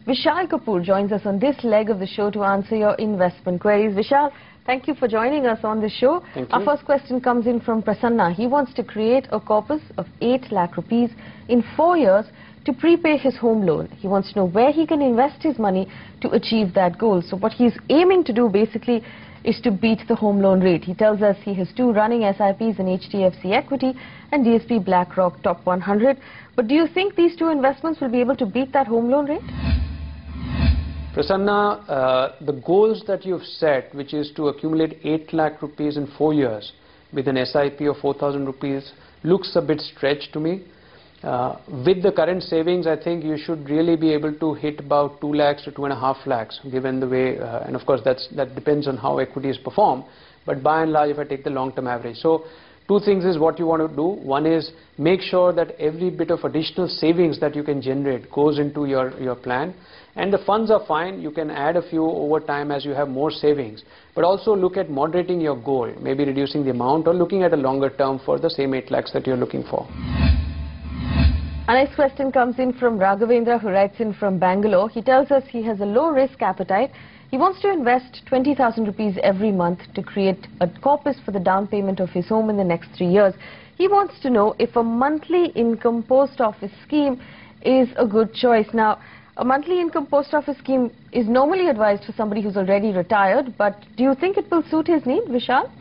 Vishal Kapoor joins us on this leg of the show to answer your investment queries. Vishal, thank you for joining us on the show. Thank you. Our first question comes in from Prasanna. He wants to create a corpus of 8 lakh rupees in 4 years to prepay his home loan. He wants to know where he can invest his money to achieve that goal. So what he's aiming to do basically is to beat the home loan rate. He tells us he has 2 running SIPs in HDFC Equity and DSP BlackRock Top 100. But do you think these 2 investments will be able to beat that home loan rate? Prasanna, the goals that you've set, which is to accumulate 8 lakh rupees in 4 years with an SIP of 4,000 rupees, looks a bit stretched to me. With the current savings, I think you should really be able to hit about 2 lakhs to 2.5 lakhs, given the way, and of course that depends on how equities perform, but by and large if I take the long-term average. So 2 things is what you want to do. One is make sure that every bit of additional savings that you can generate goes into your plan. And the funds are fine, you can add a few over time as you have more savings, but also look at moderating your goal, maybe reducing the amount or looking at a longer term for the same 8 lakhs that you're looking for. Our next question comes in from Raghavendra, who writes in from Bangalore. He tells us he has a low risk appetite. He wants to invest 20,000 rupees every month to create a corpus for the down payment of his home in the next 3 years. He wants to know if a monthly income post office scheme is a good choice. Now, a monthly income post office scheme is normally advised for somebody who's already retired, but do you think it will suit his need, Vishal?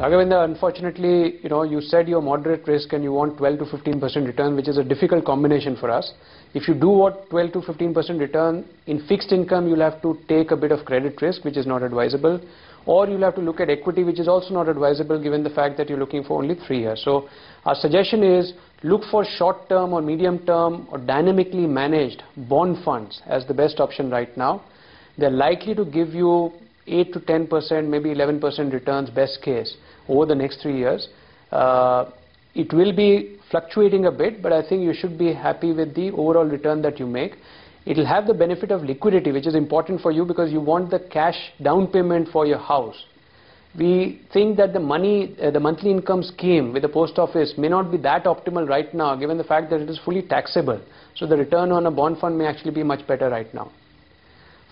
Raghavendra, unfortunately, you said you're moderate risk and you want 12 to 15% return, which is a difficult combination for us. If you do want 12 to 15% return in fixed income, you'll have to take a bit of credit risk, which is not advisable, or you'll have to look at equity, which is also not advisable given the fact that you're looking for only 3 years. So our suggestion is look for short-term or medium-term or dynamically managed bond funds as the best option right now. They're likely to give you 8 to 10%, maybe 11% returns, best case, over the next 3 years. It will be fluctuating a bit, but I think you should be happy with the overall return that you make. It will have the benefit of liquidity, which is important for you because you want the cash down payment for your house. We think that the monthly income scheme with the post office may not be that optimal right now, given the fact that it is fully taxable. So the return on a bond fund may actually be much better right now.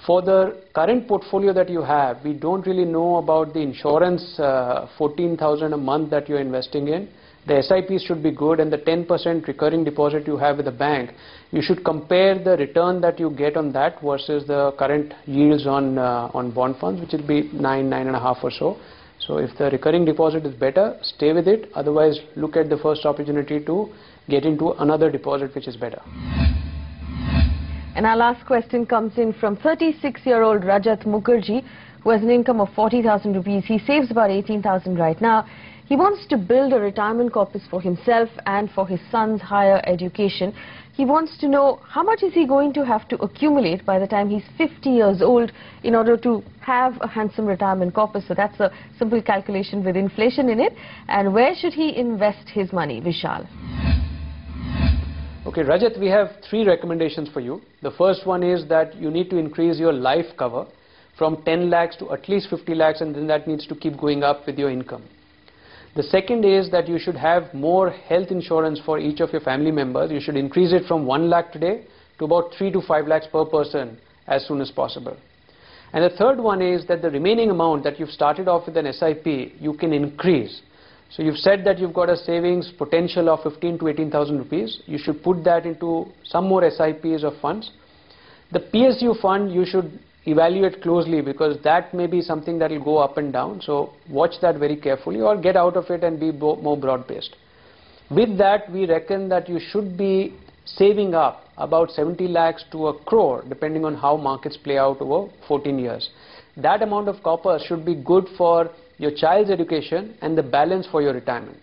For the current portfolio that you have, we don't really know about the insurance 14,000 a month that you're investing in. The SIPs should be good, and the 10% recurring deposit you have with the bank, you should compare the return that you get on that versus the current yields on bond funds, which will be 9.5 or so. So if the recurring deposit is better, stay with it. Otherwise, look at the first opportunity to get into another deposit which is better. And our last question comes in from 36-year-old Rajat Mukherjee, who has an income of 40,000 rupees. He saves about 18,000 right now. He wants to build a retirement corpus for himself and for his son's higher education. He wants to know how much is he going to have to accumulate by the time he's 50 years old in order to have a handsome retirement corpus. So that's a simple calculation with inflation in it. And where should he invest his money, Vishal? Okay, Rajat, we have 3 recommendations for you. The first one is that you need to increase your life cover from 10 lakhs to at least 50 lakhs, and then that needs to keep going up with your income. The second is that you should have more health insurance for each of your family members. You should increase it from 1 lakh today to about 3 to 5 lakhs per person as soon as possible. And the third one is that the remaining amount that you've started off with an SIP, you can increase. So you've said that you've got a savings potential of 15 to 18,000 rupees. You should put that into some more SIPs or funds. The PSU fund you should evaluate closely because that may be something that will go up and down. So watch that very carefully or get out of it and be more broad-based. With that, we reckon that you should be saving up about 70 lakhs to 1 crore depending on how markets play out over 14 years. That amount of corpus should be good for your child's education and the balance for your retirement.